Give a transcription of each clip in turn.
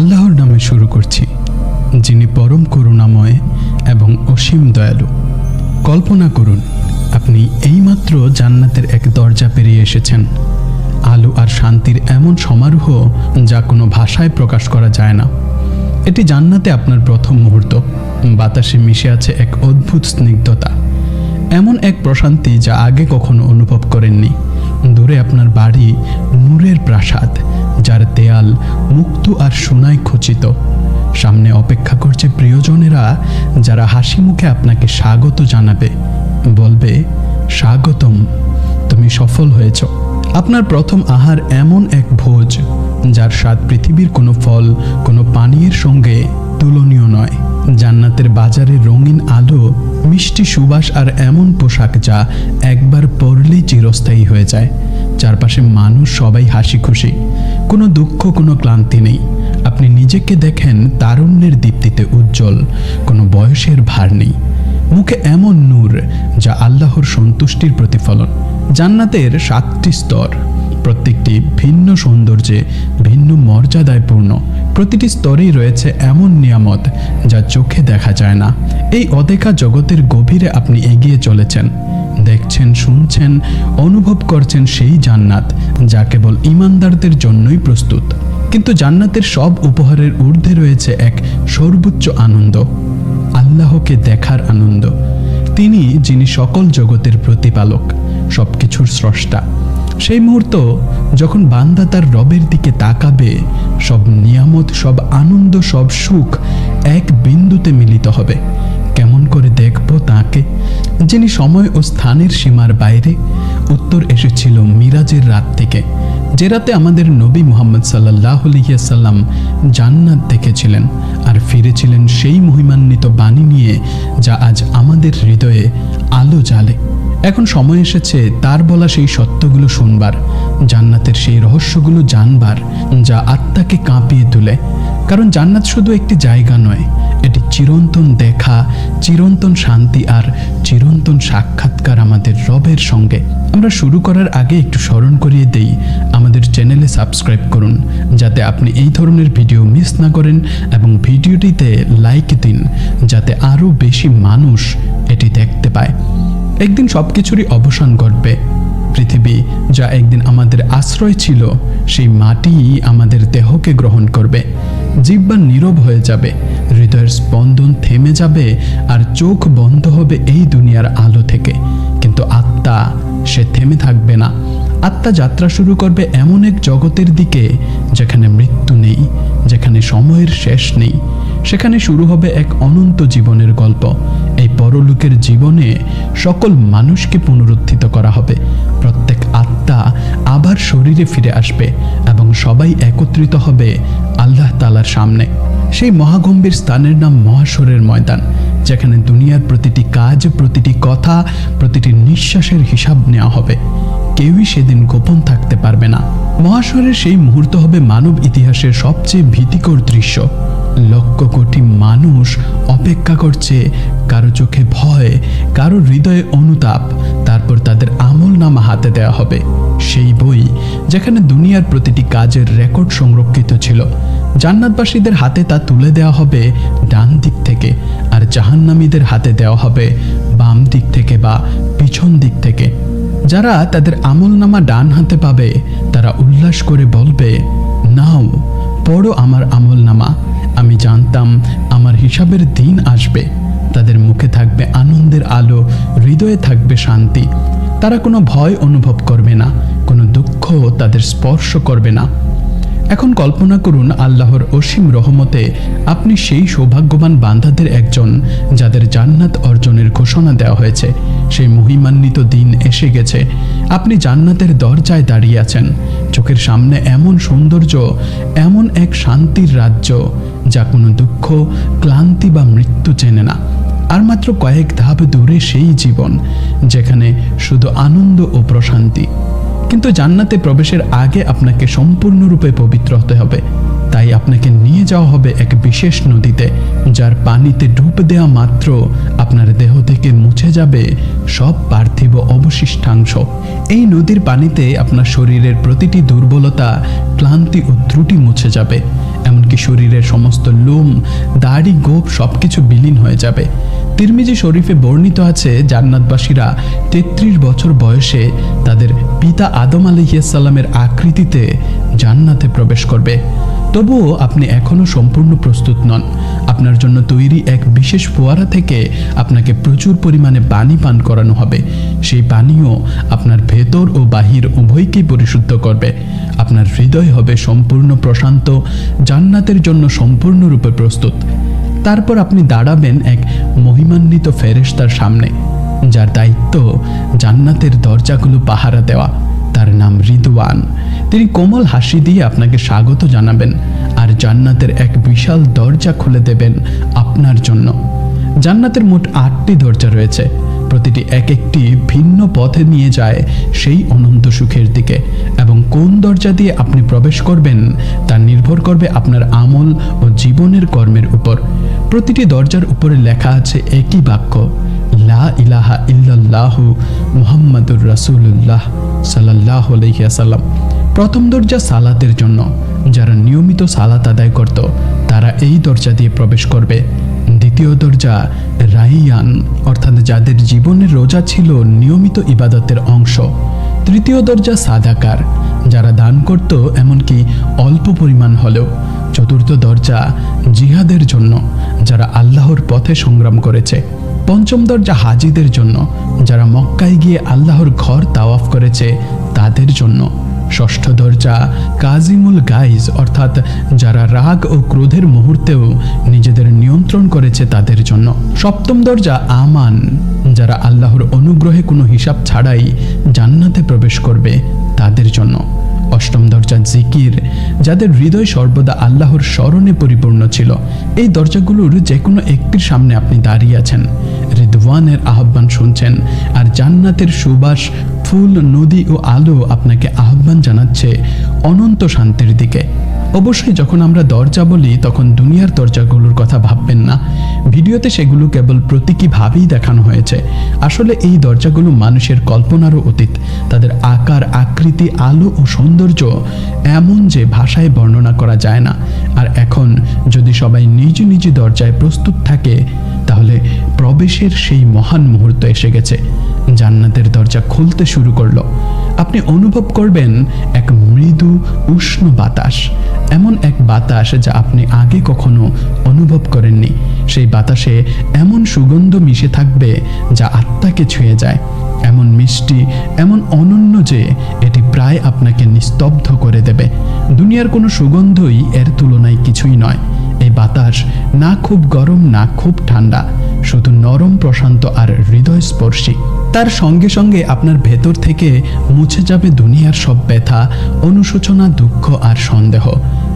আল্লাহর নামে শুরু করছি, যিনি পরম করুণাময় এবং অসীম দয়ালু। কল্পনা করুন, আপনি এইমাত্র জান্নাতের এক দরজা পেরিয়ে এসেছেন। আলো আর শান্তির এমন সমারোহ যা কোনো ভাষায় প্রকাশ করা যায় না। এটি জান্নাতে আপনার প্রথম মুহূর্ত। বাতাসে মিশে আছে এক অদ্ভুত স্নিগ্ধতা, এমন এক প্রশান্তি যা আগে কখনো অনুভব করেননি। দূরে আপনার বাড়ি নূরের প্রাসাদ, যার দেয়াল মুক্ত আর সোনায় খচিত। সামনে অপেক্ষা করছে প্রিয়জনেরা, যারা হাসি মুখে আপনাকে স্বাগত জানাবে, বলবে, স্বাগতম, তুমি সফল হয়েছ। আপনার প্রথম আহার এমন এক ভোজ যার স্বাদ পৃথিবীর কোনো ফল, কোনো পানীয়ের সঙ্গে তুলনীয় নয়। জান্নাতের বাজারে রঙিন আলো, মিষ্টি সুবাস আর এমন পোশাক যা একবার পরলেই চিরস্থায়ী হয়ে যায়। চারপাশে মানুষ সবাই হাসি খুশি, কোনো দুঃখ, কোনো ক্লান্তি নেই। আপনি নিজেকে দেখেন তারুণ্যের দীপ্তিতে উজ্জ্বল, কোনো বয়সের ভার নেই। মুখে এমন নূর যা আল্লাহর সন্তুষ্টির প্রতিফলন। জান্নাতের 7টি স্তর, প্রত্যেকটি ভিন্ন সৌন্দর্যে, ভিন্ন মর্যাদায় পূর্ণ। প্রতিটি স্তরেই রয়েছে এমন নিয়ামত যা চোখে দেখা যায় না। এই অদেখা জগতের গভীরে আপনি এগিয়ে চলেছেন, দেখছেন, শুনছেন, অনুভব করছেন সেই জান্নাত যা কেবল ঈমানদারদের জন্যই প্রস্তুত। কিন্তু জান্নাতের সব উপহারের ঊর্ধ্বে রয়েছে এক সর্বোচ্চ আনন্দ, আল্লাহকে দেখার আনন্দ। তিনি যিনি সকল জগতের প্রতিপালক, সবকিছুর স্রষ্টা। সেই মুহূর্ত যখন বান্দা তার রবের দিকে তাকাবে, সব নিয়ামত, সব আনন্দ, সব সুখ এক বিন্দুতে মিলিত হবে। কেমন করে দেখব তাকে, যিনি সময় ও স্থানের সীমার বাইরে? উত্তর এসেছিল মিরাজের রাত থেকে, যে রাতে আমাদের নবী মুহাম্মদ সাল্লাল্লাহু আলাইহি ওয়াসাল্লাম জান্নাত দেখেছিলেন আর ফিরেছিলেন সেই মহিমান্বিত বাণী নিয়ে, যা আজ আমাদের হৃদয়ে আলো জ্বালে। এখন সময় এসেছে তার বলা সেই সত্যগুলো শুনবার, জান্নাতের সেই রহস্যগুলো জানবার, যা আত্মাকে কাঁপিয়ে তোলে। কারণ জান্নাত শুধু একটি জায়গা নয়, এটি চিরন্তন দেখা, চিরন্তন শান্তি আর চিরন্তন সাক্ষাৎকার আমাদের রবের সঙ্গে। আমরা শুরু করার আগে একটু স্মরণ করিয়ে দেই, আমাদের চ্যানেলে সাবস্ক্রাইব করুন, যাতে আপনি এই ধরনের ভিডিও মিস না করেন, এবং ভিডিওটিতে লাইক দিন, যাতে আরও বেশি মানুষ এটি দেখতে পায়। একদিন সবকিছুরই অবসান ঘটবে। পৃথিবী, যা একদিন আমাদের আশ্রয় ছিল, সেই মাটি আমাদের দেহকে গ্রহণ করবে। জিহ্বা নীরব হয়ে যাবে, হৃদয়ের স্পন্দন থেমে যাবে, আর চোখ বন্ধ হবে এই দুনিয়ার আলো থেকে। কিন্তু আত্মা, সে থেমে থাকবে না। আত্মা যাত্রা শুরু করবে এমন এক জগতের দিকে যেখানে মৃত্যু নেই, যেখানে সময়ের শেষ নেই। সেখানে শুরু হবে এক অনন্ত জীবনের গল্প। এই পরলোকের জীবনে সকল মানুষকে পুনরুত্থিত করা হবে। প্রত্যেক আত্মা আবার শরীরে ফিরে আসবে এবং সবাই একত্রিত হবে আল্লাহ তাআলার সামনে। সেই মহাগম্ভীর স্থানের নাম মহাশরের ময়দান, যেখানে দুনিয়ার প্রতিটি কাজ, প্রতিটি কথা, প্রতিটি নিঃশ্বাসের হিসাব নেওয়া হবে। কেউই সেদিন গোপন থাকতে পারবে না। মহাশরের সেই মুহূর্ত হবে মানব ইতিহাসের সবচেয়ে ভীতিকর দৃশ্য। লক্ষ কোটি মানুষ অপেক্ষা করছে, কারো চোখে ভয়, কারো হৃদয়ে অনুতাপ। তারপর তাদের আমলনামা হাতে দেওয়া হবে, সেই বই যেখানে দুনিয়ার প্রতিটি কাজের রেকর্ড সংরক্ষিত ছিল। জান্নাতবাসীদের হাতে তা তুলে দেওয়া হবে ডান দিক থেকে, আর জাহান্নামীদের হাতে দেওয়া হবে বাম দিক থেকে বা পিছন দিক থেকে। যারা তাদের আমলনামা ডান হাতে পাবে, তারা উল্লাস করে বলবে, নাও পড়ো আমার আমলনামা, আমি জানতাম আমার হিসাবের দিন আসবে। তাদের মুখে থাকবে আনন্দের আলো, হৃদয়ে থাকবে শান্তি। তারা কোনো ভয় অনুভব করবে না, কোনো দুঃখ তাদের স্পর্শ করবে না। এখন কল্পনা করুন, আল্লাহর অসীম রহমতে আপনি সেই সৌভাগ্যবান বান্দাদের একজন, যাদের জান্নাত অর্জনের ঘোষণা দেওয়া হয়েছে। সেই মহিমান্বিত দিন এসে গেছে। আপনি জান্নাতের দরজায় দাঁড়িয়ে আছেন। চোখের সামনে এমন সৌন্দর্য, এমন এক শান্তির রাজ্য যা কোনো দুঃখ, ক্লান্তি বা মৃত্যু চেনে না। আর মাত্র কয়েক ধাপ দূরে সেই জীবন যেখানে শুধু আনন্দ ও প্রশান্তি। কিন্তু জান্নাতে প্রবেশের আগে আপনাকে সম্পূর্ণরূপে পবিত্র হতে হবে। তাই আপনাকে নিয়ে যাওয়া হবে এক বিশেষ নদীতে, যার পানিতে ডুব দেওয়া মাত্র আপনার দেহ থেকে মুছে যাবে সব পার্থিব অবশিষ্টাংশ। এই নদীর পানিতে আপনার শরীরের প্রতিটি দুর্বলতা, ক্লান্তি ও ত্রুটি মুছে যাবে। এমনকি এমনকি শরীরের সমস্ত লোম, দাড়ি, গোঁফ সবকিছু বিলীন হয়ে যাবে। তিরমিজি শরীফে বর্ণিত আছে, জান্নাতবাসীরা 33 বছর বয়সে তাদের পিতা আদম আলাইহিস সালামের আকৃতিতে জান্নাতে প্রবেশ করবে। তবুও আপনি এখনো সম্পূর্ণ প্রস্তুত নন। আপনার জন্য তৈরি এক বিশেষ ফোয়ারা থেকে আপনাকে প্রচুর পরিমাণে পানি পান করানো হবে। সেই পানীয় আপনার ভেতর ও বাহির উভয়কেই পরিশুদ্ধ করবে। আপনার হৃদয় হবে সম্পূর্ণ প্রশান্ত, জান্নাতের জন্য সম্পূর্ণরূপে প্রস্তুত। তারপর আপনি দাঁড়াবেন এক মহিমান্বিত ফেরেশতার সামনে, যার দায়িত্ব জান্নাতের দরজাগুলো পাহারা দেওয়া। তার নাম রিদওয়ান। তিনি কোমল হাসি দিয়ে আপনাকে স্বাগত জানাবেন আর জান্নাতের এক বিশাল দরজা খুলে দেবেন আপনার জন্য। জান্নাতের মোট 8টি দরজা রয়েছে, প্রতিটি এক একটি ভিন্ন পথে নিয়ে যায় সেই অনন্ত সুখের দিকে, এবং কোন দরজা দিয়ে আপনি প্রবেশ করবেন তা নির্ভর করবে আপনার আমল ও জীবনের কর্মের উপর। প্রতিটি দরজার উপরে লেখা আছে একই বাক্য, লা ইলাহা ইল্লাল্লাহু মুহাম্মাদুর রাসূলুল্লাহ সাল্লাল্লাহু আলাইহি ওয়াসাল্লাম। প্রথম দরজা সালাতের জন্য। যারা নিয়মিত সালাত আদায় করত তারা এই দরজা দিয়ে প্রবেশ করবে। দ্বিতীয় দরজা রাইয়ান, অর্থাৎ যাদের জীবনের রোজা ছিল নিয়মিত ইবাদতের অংশ। তৃতীয় দরজা সাদাকার, যারা দান করত এমনকি অল্প পরিমাণ হলেও। চতুর্থ দরজা জিহাদের জন্য, যারা আল্লাহর পথে সংগ্রাম করেছে। পঞ্চম দরজা হাজিদের জন্য, যারা মক্কায় গিয়ে আল্লাহর ঘর তাওয়াফ করেছে তাদের জন্য। ষষ্ঠ দরজা কাজিমুল গাইজ, অর্থাৎ যারা রাগ ও ক্রোধের মুহূর্তেও নিজেদের নিয়ন্ত্রণ করেছে তাদের জন্য। সপ্তম দরজা আমান, যারা আল্লাহর অনুগ্রহে কোনো হিসাব ছাড়াই জান্নাতে প্রবেশ করবে তাদের জন্য। অষ্টম দরজা জিকির, যাদের হৃদয় সর্বদা আল্লাহর স্মরণে পরিপূর্ণ ছিল। এই দরজাগুলোর যে কোনো একটির সামনে আপনি দাঁড়িয়ে আছেন, রিদওয়ানের আহ্বান শুনছেন, আর জান্নাতের সুবাস, ফুল, নদী ও আলো আপনাকে আহ্বান জানাচ্ছে অনন্ত শান্তির দিকে। অবশ্যই যখন আমরা দরজা বলি তখন দুনিয়ার দরজাগুলোর কথা ভাববেন না। ভিডিওতে সেগুলো কেবল প্রতীকীভাবেই দেখানো হয়েছে। আসলে এই দরজাগুলো মানুষের কল্পনারও অতীত। তাদের আকার, আকৃতি, আলো ও সৌন্দর্য এমন যে ভাষায় বর্ণনা করা যায় না। আর এখন যদি সবাই নিজ নিজ দরজায় প্রস্তুত থাকে তাহলে প্রবেশের সেই মহান মুহূর্ত এসে গেছে। জান্নাতের দরজা খুলতে শুরু করলো। আপনি অনুভব করবেন এক মৃদু উষ্ণ বাতাস, এমন এক বাতাস যা আপনি আগে কখনো অনুভব করেননি। সেই বাতাসে এমন সুগন্ধ মিশে থাকবে যা আত্মাকে ছুঁয়ে যায়, এমন মিষ্টি, এমন অনন্য যে এটি প্রায় আপনাকে নিস্তব্ধ করে দেবে। দুনিয়ার কোনো সুগন্ধই এর তুলনায় কিছুই নয়। এই বাতাস না খুব গরম না খুব ঠান্ডা, শুধু নরম, প্রশান্ত আর হৃদয়স্পর্শী। তার সঙ্গে সঙ্গে আপনার ভেতর থেকে মুছে যাবে দুনিয়ার সব ব্যথা, অনুশোচনা, দুঃখ আর সন্দেহ।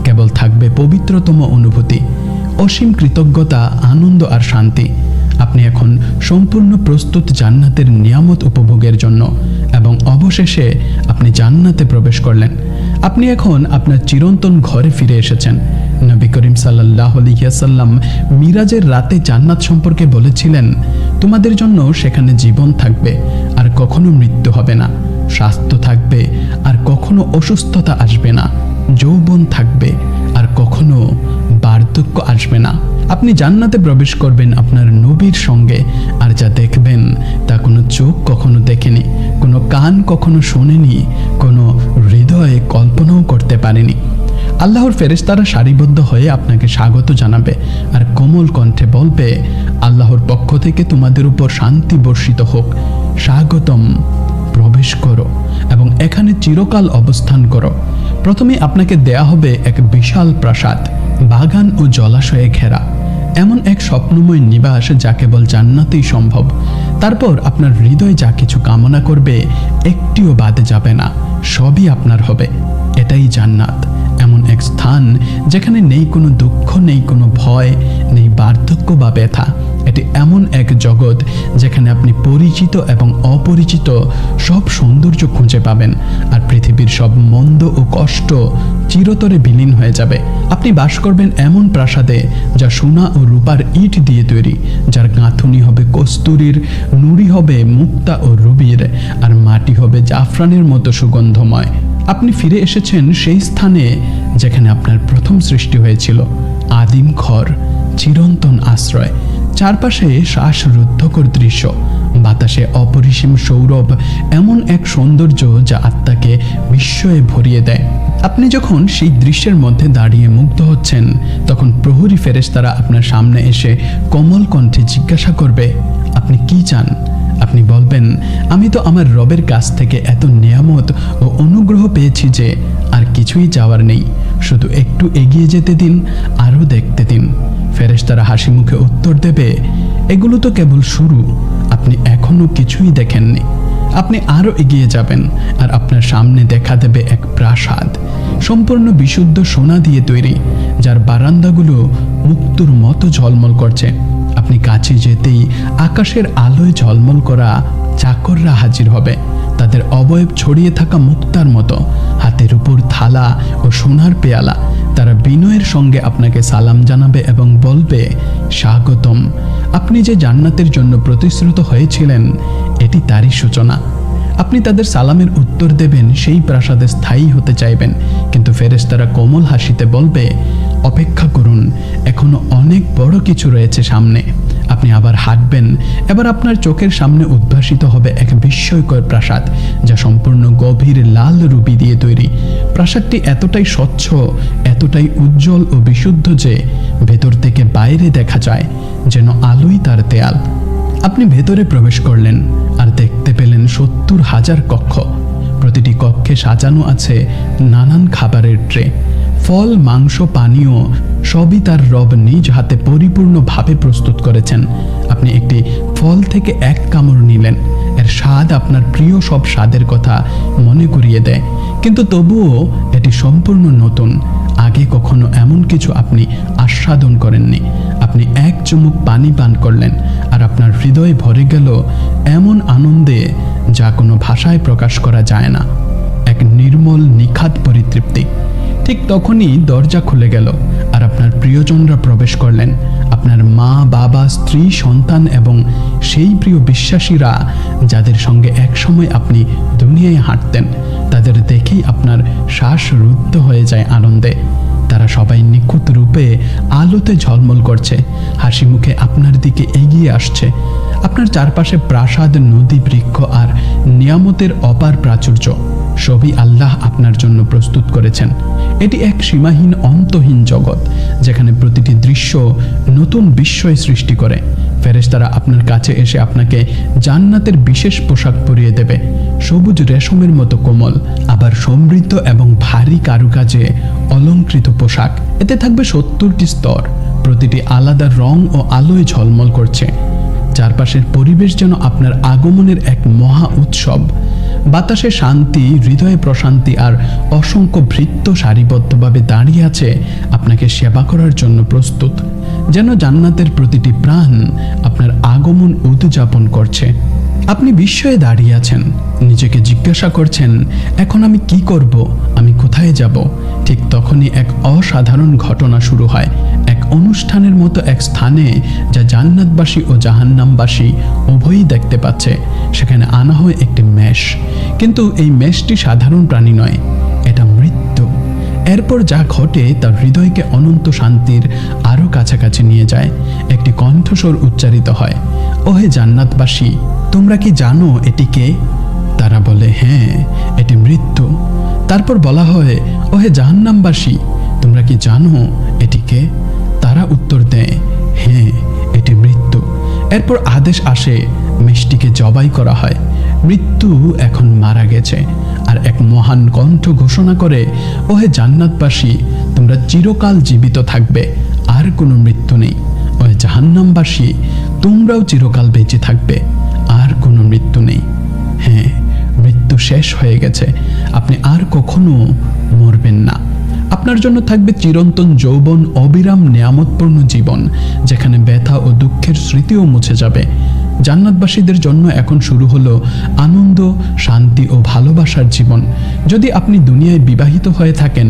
কেবল থাকবে পবিত্রতম অনুভূতি, অসীম কৃতজ্ঞতা, আনন্দ আর শান্তি। আপনি এখন সম্পূর্ণ প্রস্তুত জান্নাতের নিয়ামত উপভোগের জন্য, এবং অবশেষে আপনি জান্নাতে প্রবেশ করলেন। আপনি এখন আপনার চিরন্তন ঘরে ফিরে এসেছেন। নবী করিম সাল্লাল্লাহু আলাইহি ওয়াসাল্লাম মিরাজের রাতে জান্নাত সম্পর্কে বলেছিলেন, তোমাদের জন্য সেখানে জীবন থাকবে আর কখনো মৃত্যু হবে না, স্বাস্থ্য থাকবে আর কখনো অসুস্থতা আসবে না, যৌবন থাকবে আর কখনো বার্ধক্য আসবে না। আপনি জান্নাতে প্রবেশ করবেন আপনার নবীর সঙ্গে, আর যা দেখবেন তা কোনো চোখ কখনো দেখেনি, কোনো কান কখনো শোনেনি, কোনো হৃদয়ে কল্পনাও করতে পারেনি। আল্লাহর ফেরেশতারা সারিবদ্ধ হয়ে আপনাকে স্বাগত জানাবে আর কোমল কণ্ঠে বলবে, আল্লাহর পক্ষ থেকে তোমাদের উপর শান্তি বর্ষিত হোক, স্বাগতম, প্রবেশ করো এবং এখানে চিরকাল অবস্থান করো। প্রথমে আপনাকে দেয়া হবে এক বিশাল প্রাসাদ, বাগান ও জলাশয়ে ঘেরা, এমন এক স্বপ্নময় নিবাস যা কেবল জান্নাতেই সম্ভব। তারপর আপনার হৃদয় যা কিছু কামনা করবে একটিও বাদ যাবে না, সবই আপনার হবে। এটাই জান্নাত, এমন এক স্থান যেখানে নেই কোনো দুঃখ, নেই কোনো ভয়, নেই বার্ধক্য বা ব্যথা। এটি এমন এক জগৎ যেখানে আপনি পরিচিত এবং অপরিচিত সব সৌন্দর্য খুঁজে পাবেন, আর পৃথিবীর সব মন্দ ও কষ্ট চিরতরে বিলীন হয়ে যাবে। আপনি বাস করবেন এমন প্রাসাদে যা সোনা ও রূপার ইট দিয়ে তৈরি, যার গাঁথুনি হবে কস্তুরীর, নুড়ি হবে মুক্তা ও রুবির, আর মাটি হবে জাফরানের মতো সুগন্ধময়। আপনি ফিরে এসেছেন সেই স্থানে যেখানে আপনার প্রথম সৃষ্টি হয়েছিল, আদিম ঘর, চিরন্তন আশ্রয়। চারপাশে শ্বাসরুদ্ধকর দৃশ্য, বাতাসে অপরিসীম সৌরভ, এমন এক সৌন্দর্য যা আত্মাকে বিস্ময়ে ভরিয়ে দেয়। আপনি যখন সেই দৃশ্যের মধ্যে দাঁড়িয়ে মুগ্ধ হচ্ছেন, তখন প্রহরী ফেরেশতারা আপনার সামনে এসে কোমল কণ্ঠে জিজ্ঞাসা করবে, আপনি কি চান? আপনি বলবেন, আমি তো আমার রবের কাছ থেকে এত নিয়ামত ও অনুগ্রহ পেয়েছি যে আর কিছুই চাওয়ার নেই, শুধু একটু এগিয়ে যেতে দিন, আরও দেখতে দিন। ফেরেশতারা হাসি মুখে উত্তর দেবে, এগুলো তো কেবল শুরু, আপনি এখনো কিছুই দেখেননি। আপনি আরও এগিয়ে যাবেন আর আপনার সামনে দেখা দেবে এক প্রাসাদ, সম্পূর্ণ বিশুদ্ধ সোনা দিয়ে তৈরি, যার বারান্দাগুলো মুক্তোর মতো ঝলমল করছে। আপনি কাছে যেতেই আকাশের আলোয় ঝলমল করা চাকররা হাজির হবে, তাদের অবয়ব ছড়িয়ে থাকা মুক্তার মতো, হাতের উপর থালা ও সোনার পেয়ালা। তারা বিনয়ের সঙ্গে আপনাকে সালাম জানাবে এবং বলবে, স্বাগতম। আপনি যে জান্নাতের জন্য প্রতিশ্রুত হয়েছিলেন, এটি তারই সূচনা। আপনি তাদের সালামের উত্তর দেবেন, সেই প্রাসাদে স্থায়ী হতে চাইবেন, কিন্তু ফেরেশতারা কোমল হাসিতে বলবে, অপেক্ষা করুন, এখনো অনেক বড় কিছু রয়েছে সামনে। আপনি আবার হাঁটবেন, এবার আপনার চোখের সামনে উদ্ভাসিত হবে এক বিস্ময়কর প্রাসাদ, যা সম্পূর্ণ গভীর লাল রুবি দিয়ে তৈরি। প্রাসাদটি এতটাই স্বচ্ছ, এতটাই উজ্জ্বল ও বিশুদ্ধ যে ভেতর থেকে বাইরে দেখা যায় যেন আলোই তার দেয়াল। আপনি ভেতরে প্রবেশ করলেন আর দেখতে পেলেন ৭০,০০০ কক্ষ। প্রতিটি কক্ষে সাজানো আছে নানান খাবারের ট্রে, ফল, মাংস, পানীয়, সবই তার রব নিজ হাতে পরিপূর্ণভাবে প্রস্তুত করেছেন। আপনি একটি ফল থেকে এক কামড় নিলেন, এর স্বাদ আপনার প্রিয় সব স্বাদের কথা মনে করিয়ে দেয়, কিন্তু তবুও এটি সম্পূর্ণ নতুন। আগে কখনো এমন কিছু আপনি আস্বাদন করেননি। আপনি এক চুমুক পানি পান করলেন আর আপনার হৃদয় ভরে গেল এমন আনন্দে যা কোনো ভাষায় প্রকাশ করা যায় না, এক নির্মল নিখাত পরিতৃপ্তি। ঠিক তখনই দরজা খুলে গেল আর আপনার প্রিয়জনরা প্রবেশ করলেন। আপনার মা, বাবা, স্ত্রী, সন্তান এবং সেই প্রিয় বিশ্বাসীরা যাদের সঙ্গে একসময় আপনি দুনিয়ায় হাঁটতেন, তাদের দেখেই আপনার শ্বাস রুদ্ধ হয়ে যায় আনন্দে। তারা সবাই নিখুঁত রূপে আলোতে ঝলমল করছে, হাসি মুখে আপনার দিকে এগিয়ে আসছে। আপনার চারপাশে প্রাসাদ, নদী, বৃক্ষ আর নিয়ামতের অপার প্রাচুর্য, সবই আল্লাহ আপনার জন্য প্রস্তুত করেছেন। এটি এক সীমাহীন, অন্তহীন জগৎ, যেখানে প্রতিটি দৃশ্য নতুন বিস্ময় সৃষ্টি করে। ফেরেশতারা আপনার কাছে এসে আপনাকে জান্নাতের বিশেষ পোশাক পরিয়ে দেবে, সবুজ রেশমের মতো কোমল, আবার সমৃদ্ধ এবং ভারী কারুকাজে অলংকৃত পোশাক। এতে থাকবে ৭০টি স্তর, প্রতিটি আলাদা রং ও আলোয় ঝলমল করছে। চারপাশের পরিবেশ যেন আপনার আগমনের এক মহা উৎসব। বাতাসে শান্তি, হৃদয়ে প্রশান্তি, আর অসংখ্য ভৃত্য সারিবদ্ধভাবে দাঁড়িয়ে আছে আপনাকে সেবা করার জন্য প্রস্তুত, যেন জান্নাতের প্রতিটি প্রাণ আপনার আগমন উদযাপন করছে। আপনি বিস্ময়ে দাঁড়িয়ে আছেন, নিজেকে জিজ্ঞাসা করছেন, এখন আমি কি করব, আমি কোথায় যাব? ঠিক তখনই এক অসাধারণ ঘটনা শুরু হয়। এক অনুষ্ঠানের মতো এক স্থানে, যা জান্নাতবাসী ও জাহান্নামবাসী উভয়ই দেখতে পাচ্ছে, সেখানে আনা হয় একটি মেষ। কিন্তু এই মেষটি সাধারণ প্রাণী নয়, এটা মৃত্যু। এরপর যা ঘটে তা হৃদয়কে অনন্ত শান্তির আরও কাছাকাছি নিয়ে যায়। একটি কণ্ঠস্বর উচ্চারিত হয়, ওহে জান্নাতবাসী, তোমরা কি জানো এটি কে? তারা বলে, হ্যাঁ, এটি মৃত্যু। তারপর বলা হয়, ওহে জাহান্নামবাসী, তোমরা কি জানো এটি কে? তারা উত্তর দেয়, হ্যাঁ, এটি মৃত্যু। এরপর আদেশ আসে, মেষটিকে জবাই করা হয়। মৃত্যু এখন মারা গেছে আর এক মহান কণ্ঠ ঘোষণা করে, ওহে জান্নাতবাসী, তোমরা চিরকাল জীবিত থাকবে, আর কোনো মৃত্যু নেই। ওহে জাহান্নামবাসী, তোমরাও চিরকাল বেঁচে থাকবে, আর কোনো মৃত্যু নেই। হ্যাঁ, মৃত্যু শেষ হয়ে গেছে, আপনি আর কখনো মরবেন না। আপনার জন্য থাকবে চিরন্তন যৌবন, অবিরাম নিয়ামতপূর্ণ জীবন, যেখানে ব্যথা ও দুঃখের স্মৃতিও মুছে যাবে। জান্নাতবাসীদের জন্য এখন শুরু হলো আনন্দ, শান্তি ও ভালোবাসার জীবন। যদি আপনি দুনিয়ায় বিবাহিত হয়ে থাকেন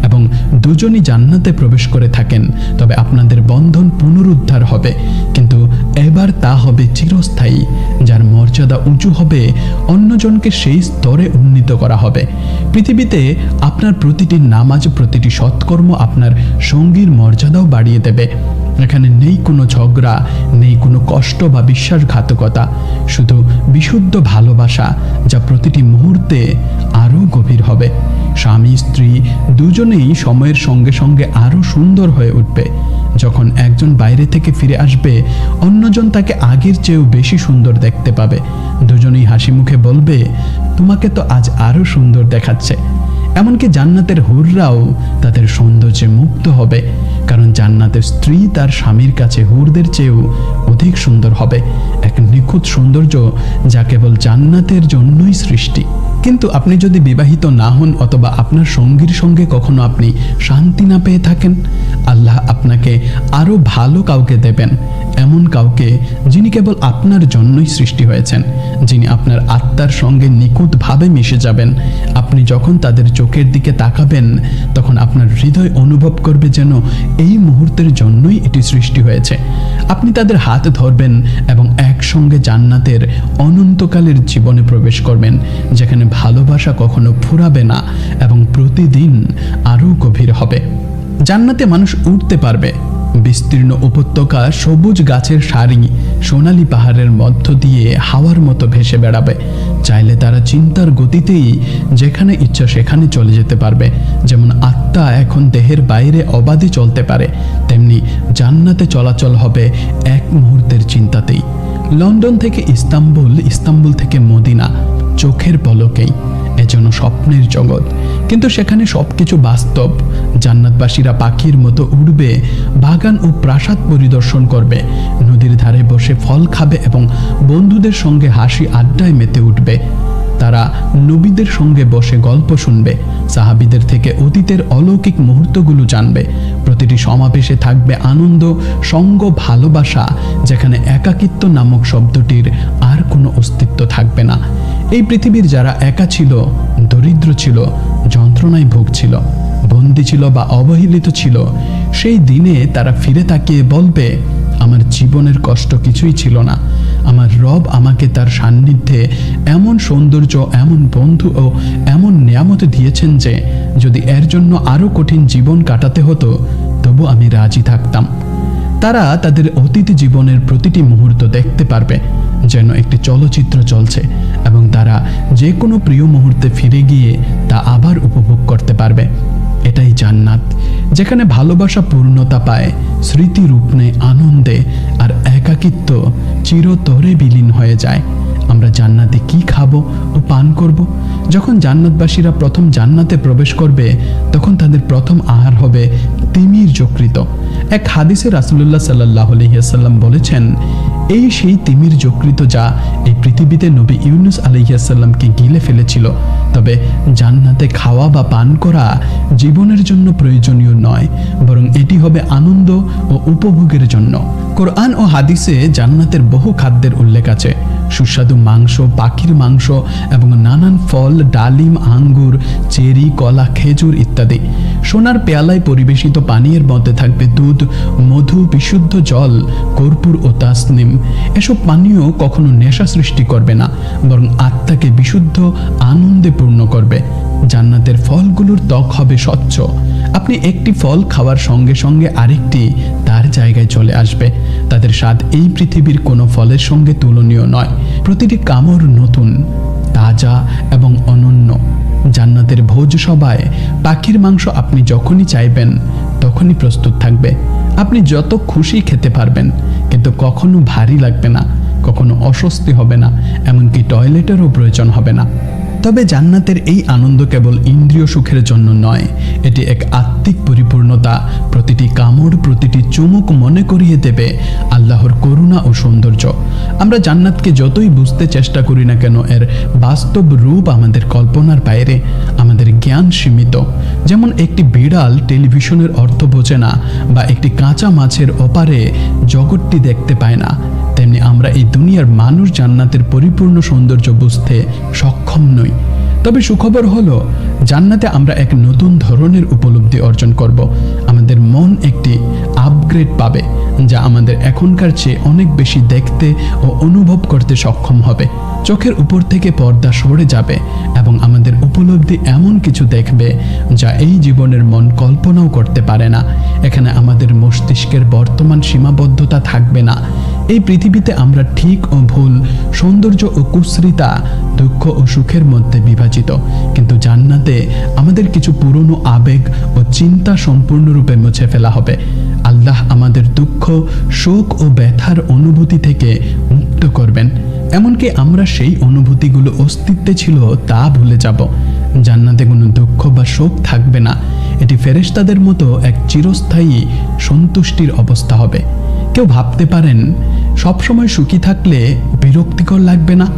এবং দুজনই জান্নাতে প্রবেশ করে থাকেন, তবে আপনাদের বন্ধন পুনরুদ্ধার হবে। কিন্তু এবার তা হবে চিরস্থায়ী, যার মর্যাদা উঁচু হবে, অন্যজনকে সেই স্তরে উন্নীত করা হবে। পৃথিবীতে আপনার প্রতিটি নামাজ, প্রতিটি সৎকর্ম আপনার সঙ্গীর মর্যাদাও বাড়িয়ে দেবে। এখানে নেই কোনো ঝগড়া, নেই কোনো কষ্ট বা বিশ্বাসঘাতকতা, শুধু বিশুদ্ধ ভালোবাসা, যা প্রতিটি মুহূর্তে আরও গভীর হবে। স্বামী স্ত্রী দুজনেই সময়ের সঙ্গে সঙ্গে আরও সুন্দর হয়ে উঠবে। যখন একজন বাইরে থেকে ফিরে আসবে, অন্যজন তাকে আগের চেয়েও বেশি সুন্দর দেখতে পাবে। দুজনেই হাসি মুখে বলবে, তোমাকে তো আজ আরও সুন্দর দেখাচ্ছে। এমনকি জান্নাতের হুররাও তাদের সৌন্দর্যে মুগ্ধ হবে, কারণ জান্নাতের স্ত্রী তার স্বামীর কাছে হুরদের চেয়েও অধিক সুন্দর হবে। এক নিখুঁত সৌন্দর্য যা কেবল জান্নাতের জন্যই সৃষ্টি। কিন্তু আপনি যদি বিবাহিত না হন অথবা আপনার সঙ্গীর সঙ্গে কখনো আপনি শান্তি না পেয়ে থাকেন, আল্লাহ আপনাকে আরও ভালো কাউকে দেবেন, এমন কাউকে যিনি কেবল আপনার জন্যই সৃষ্টি হয়েছেন, যিনি আপনার আত্মার সঙ্গে নিখুঁতভাবে মিশে যাবেন। আপনি যখন তাদের চোখের দিকে তাকাবেন, তখন আপনার হৃদয় অনুভব করবে যেন এই মুহূর্তের জন্যই এটি সৃষ্টি হয়েছে। আপনি তাদের হাত ধরবেন এবং একসঙ্গে জান্নাতের অনন্তকালের জীবনে প্রবেশ করবেন, যেখানে ভালোবাসা কখনো ফুরাবে না এবং প্রতিদিন আরও গভীর হবে। জান্নাতে মানুষ উঠতে পারবে। বিস্তীর্ণ উপত্যকা, সবুজ গাছের সারি, সোনালী পাহাড়ের মধ্য দিয়ে হাওয়ার মতো ভেসে বেড়াবে। চাইলে তারা চিন্তার গতিতেই যেখানে ইচ্ছা সেখানে চলে যেতে পারবে। যেমন আত্মা এখন দেহের বাইরে অবাধে চলতে পারে, তেমনি জান্নাতে চলাচল হবে এক মুহূর্তের চিন্তাতেই। লন্ডন থেকে ইস্তাম্বুল, ইস্তাম্বুল থেকে মদিনা, চোখের পলকেই। এজন্য স্বপ্নের জগৎ, কিন্তু সেখানে সবকিছু বাস্তব। জান্নাতবাসীরা পাখির মতো উড়বে, বাগান ও প্রাসাদ পরিদর্শন করবে, নদীর ধারে বসে ফল খাবে এবং বন্ধুদের সঙ্গে হাসি আড্ডায় মেতে উঠবে। তারা নবীদের সঙ্গে বসে গল্প শুনবে, সাহাবীদের থেকে অতীতের অলৌকিক মুহূর্তগুলো জানবে। প্রতিটি সমাবেশে থাকবে আনন্দ, সঙ্গ, ভালোবাসা, যেখানে একাকিত্ব নামক শব্দটির আর কোনো অস্তিত্ব থাকবে না। এই পৃথিবীর যারা একা ছিল, দরিদ্র ছিল, যন্ত্রণায় ভুগছিল, বন্দী ছিল বা অবহেলিত ছিল, সেই দিনে তারা ফিরে তাকিয়ে বলবে, আমার জীবনের কষ্ট কিছুই ছিল না। আমার রব আমাকে তার সান্নিধ্যে এমন সৌন্দর্য, এমন বন্ধু ও এমন নিয়ামত দিয়েছেন যে যদি এর জন্য আরও কঠিন জীবন কাটাতে হতো, তবু আমি রাজি থাকতাম। তারা তাদের অতীত জীবনের প্রতিটি মুহূর্ত দেখতে পারবে যেন একটি চলচ্চিত্র চলছে, এবং তারা যে কোনো প্রিয় মুহূর্তে ফিরে গিয়ে তা আবার উপভোগ করতে পারবে। এটাই জান্নাত, যেখানে ভালোবাসা পূর্ণতা পায়, স্মৃতি রূপ নেয় আনন্দে, আর একাকিত্ব চিরতরে বিলীন হয়ে যায়। আমরা জান্নাতে কি খাবো ও পান করব? যখন জান্নাতবাসীরা প্রথম জান্নাতে প্রবেশ করবে, তখন তাদের প্রথম আহার হবে তিমির যকৃত। এক হাদিসে রাসূলুল্লাহ সাল্লাল্লাহু আলাইহি ওয়াসাল্লাম বলেছেন, এই সেই তিমির যকৃত যা এই পৃথিবীতে নবী ইউনুস আলাইহিস সালামকে গিলে ফেলেছিল। তবে জান্নাতে খাওয়া বা পান করা জীবনের জন্য প্রয়োজনীয় নয়, বরং এটি হবে আনন্দ ও উপভোগের জন্য। কোরআন ও হাদিসে জান্নাতের বহু খাদ্যের উল্লেখ আছে। সুস্বাদু মাংস, পাখির মাংস এবং নানান ফল, ডালিম, আঙ্গুর, চেরি, কলা, খেজুর ইত্যাদি। সোনার পেয়ালায় পরিবেশিত পানীয়ের মধ্যে থাকবে দুধ, মধু, বিশুদ্ধ জল, কর্পূর ও তাসনিম। এসব পানীয় কখনো নেশা সৃষ্টি করবে না, বরং আত্মাকে বিশুদ্ধ আনন্দে পূর্ণ করবে। জান্নাতের ফলগুলোর ত্বক হবে স্বচ্ছ। আপনি একটি ফল খাওয়ার সঙ্গে সঙ্গে আরেকটি তার জায়গায় চলে আসবে। তাদের স্বাদ এই পৃথিবীর কোনো ফলের সঙ্গে তুলনীয় নয়। প্রতিটি কামড় নতুন, তাজা এবং অনন্য। জান্নাতের ভোজসভায় পাখির মাংস আপনি যখনই চাইবেন তখনই প্রস্তুত থাকবে। আপনি যত খুশি খেতে পারবেন, কিন্তু কখনো ভারী লাগবে না, কখনো অস্বস্তি হবে না, এমনকি টয়লেটেরও প্রয়োজন হবে না। তবে জান্নাতের এই আনন্দ কেবল ইন্দ্রিয় সুখের জন্য নয়, এটি এক আত্মিক পরিপূর্ণতা। প্রতিটি কামড়, প্রতিটি চুমুক মনে করিয়ে দেবে আল্লাহর করুণা ও সৌন্দর্য। আমরা জান্নাতকে যতই বুঝতে চেষ্টা করি না কেন, এর বাস্তব রূপ আমাদের কল্পনার বাইরে। আমাদের জ্ঞান সীমিত। যেমন একটি বিড়াল টেলিভিশনের অর্থ বোঝে না, বা একটি কাঁচা মাছের ওপারে জগৎটি দেখতে পায় না, তেমনি আমরা এই দুনিয়ার মানুষ জান্নাতের পরিপূর্ণ সৌন্দর্য বুঝতে সক্ষম নই। তবে সুখবর হলো, জান্নাতে আমরা এক নতুন ধরনের উপলব্ধি অর্জন করব। আমাদের মন একটি আপগ্রেড পাবে, যা আমাদের এখনকার চেয়ে অনেক বেশি দেখতে ও অনুভব করতে সক্ষম হবে। চোখের উপর থেকে পর্দা সরে যাবে এবং আমাদের উপলব্ধি এমন কিছু দেখবে যা এই জীবনের মন কল্পনাও করতে পারে না। এখানে আমাদের মস্তিষ্কের বর্তমান সীমাবদ্ধতা থাকবে না। এই পৃথিবীতে আমরা ঠিক ও ভুল, সৌন্দর্য ও কুশ্রিতা, দুঃখ ও সুখের মধ্যে বিভাজিত, কিন্তু জান্নাতে আমাদের কিছু পুরনো আবেগ ও চিন্তা সম্পূর্ণরূপে মুছে ফেলা হবে। আল্লাহ আমাদের দুঃখ, শোক ও ব্যথার অনুভূতি থেকে মুক্ত করবেন। এমনকি আমরা সেই অনুভূতিগুলো অস্তিত্বে ছিল তা ভুলে যাব। জান্নাতে কোনো দুঃখ বা শোক থাকবে না। এটি ফেরেশতাদের মতো এক চিরস্থায়ী সন্তুষ্টির অবস্থা হবে। কেউ ভাবতে পারেন, সবসময় সুখী থাকলে বিরক্তিকর লাগবে না?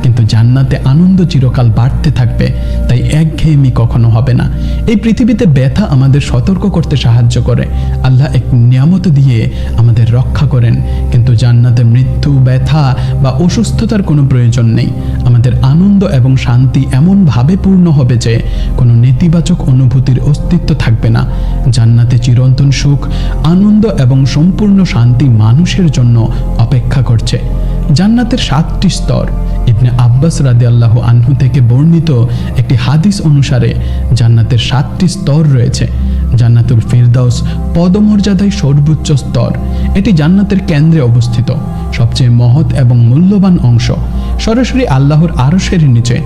কিন্তু জান্নাতে আনন্দ চিরকাল বাড়তে থাকবে, তাই একঘেয়েমি কখনো হবে না। এই পৃথিবীতে ব্যথা আমাদের সতর্ক করতে সাহায্য করে। আল্লাহ এক নিয়ামত দিয়ে আমাদের রক্ষা করেন, কিন্তু জান্নাতে মৃত্যু, ব্যথা বা অসুস্থতার কোনো প্রয়োজন নেই। আমাদের আনন্দ এবং শান্তি এমনভাবে পূর্ণ হবে যে কোনো নেতিবাচক অনুভূতির অস্তিত্ব থাকবে না। জান্নাতে চিরন্তন সুখ, আনন্দ এবং সম্পূর্ণ শান্তি মানুষের জন্য অপেক্ষা করছে। জান্নাতের 7টি স্তর। ইবনে আব্বাস রাদিয়াল্লাহু আনহু থেকে বর্ণিত একটি হাদিস অনুসারে জান্নাতের 7টি স্তর রয়েছে। জান্নাতুল ফিরদাউস পদমর্যাদায় সর্বোচ্চ স্তর। এটি জান্নাতের কেন্দ্রে অবস্থিত, সবচেয়ে মহৎ এবং মূল্যবান অংশ, সরাসরি আল্লাহর আরশের নিচে।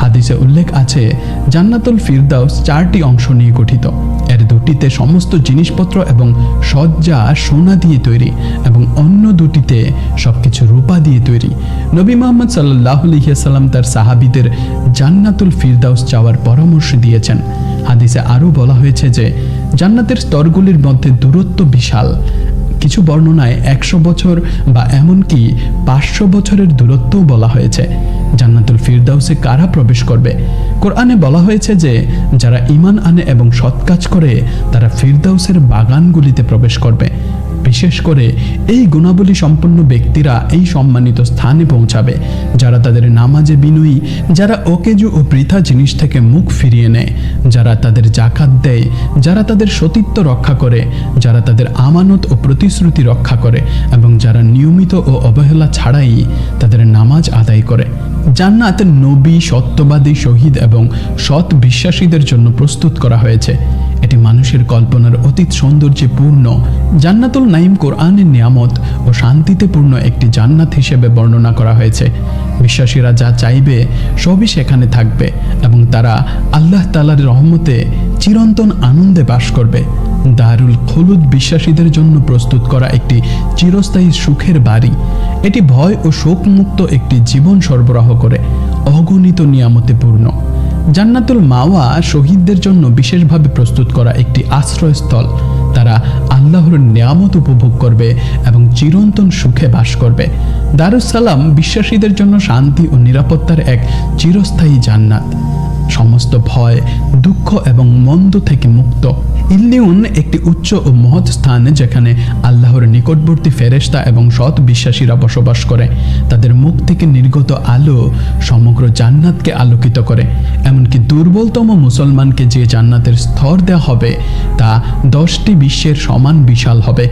হাদিসে উল্লেখ আছে, জান্নাতুল ফিরদাউস 4টি অংশ নিয়ে গঠিত। এর 2টিতে সমস্ত জিনিসপত্র এবং সজ্জা সোনা দিয়ে তৈরি এবং অন্য 2টিতে সবকিছু রূপা দিয়ে তৈরি। নবী মুহাম্মদ সাল্লাল্লাহু আলাইহি ওয়াসাল্লাম তার সাহাবীদের জান্নাতুল ফিরদাউস চাওয়ার পরামর্শ দিয়েছেন। হাদিসে আরও বলা হয়েছে যে জান্নাতের স্তরগুলির মধ্যে দূরত্ব বিশাল। কিছু বর্ণনায় 100 বছর বা এমনকি 500 বছরের দূরত্বও বলা হয়েছে। জান্নাতুল ফিরদাউসে কারা প্রবেশ করবে? কোরআনে বলা হয়েছে যে যারা ঈমান আনে এবং সৎ কাজ করে তারা ফিরদাউসের বাগানগুলিতে প্রবেশ করবে। বিশেষ করে এই গুণাবলী সম্পন্ন ব্যক্তিরা এই সম্মানিত স্থানে পৌঁছাবে, যারা তাদের নামাজে বিনয়ী, যারা অকেজু ও বৃথা জিনিস থেকে মুখ ফিরিয়ে নেয়, যারা তাদের জাকাত দেয়, যারা তাদের সতীত্ব রক্ষা করে, যারা তাদের আমানত ও প্রতিশ্রুতি রক্ষা করে এবং যারা নিয়মিত ও অবহেলা ছাড়াই তাদের নামাজ আদায় করে। জান্নাত নবী, সত্যবাদী, শহীদ এবং সৎ বিশ্বাসীদের জন্য প্রস্তুত করা হয়েছে। এটি মানুষের কল্পনার অতীত সৌন্দর্যে পূর্ণ। জান্নাতুল নাঈম কোরআনের নিয়ামত ও শান্তিতে পূর্ণ একটি জান্নাত হিসেবে বর্ণনা করা হয়েছে। বিশ্বাসীরা যা চাইবে সবই সেখানে থাকবে এবং তারা আল্লাহ তাআলার রহমতে চিরন্তন আনন্দে বাস করবে। দারুল খুলুদ বিশ্বাসীদের জন্য প্রস্তুত করা একটি চিরস্থায়ী সুখের বাড়ি। এটি ভয় ও শোকমুক্ত একটি জীবন সরবরাহ করে, অগণিত নিয়ামতে পূর্ণ। জান্নাতুল মাওয়া শহীদদের জন্য বিশেষভাবে প্রস্তুত করা একটি আশ্রয়স্থল। তারা আল্লাহর নিয়ামত উপভোগ করবে এবং চিরন্তন সুখে বাস করবে। দারুস সালাম বিশ্বাসীদের জন্য শান্তি ও নিরাপত্তার এক চিরস্থায়ী জান্নাত, সমস্ত ভয়, দুঃখ এবং মন্দ থেকে মুক্ত। ইল্লিউন একটি উচ্চ ও মহৎ স্থান, যেখানে আল্লাহর নিকটবর্তী ফেরেশতা এবং সৎ বিশ্বাসীরা বসবাস করে। তাদের মুখ থেকে নির্গত আলো সমগ্র জান্নাতকে আলোকিত করে। এমনকি দুর্বলতম মুসলমানকে যে জান্নাতের স্তর দেওয়া হবে তা 10টি বিশ্বের সমান বিশাল হবে।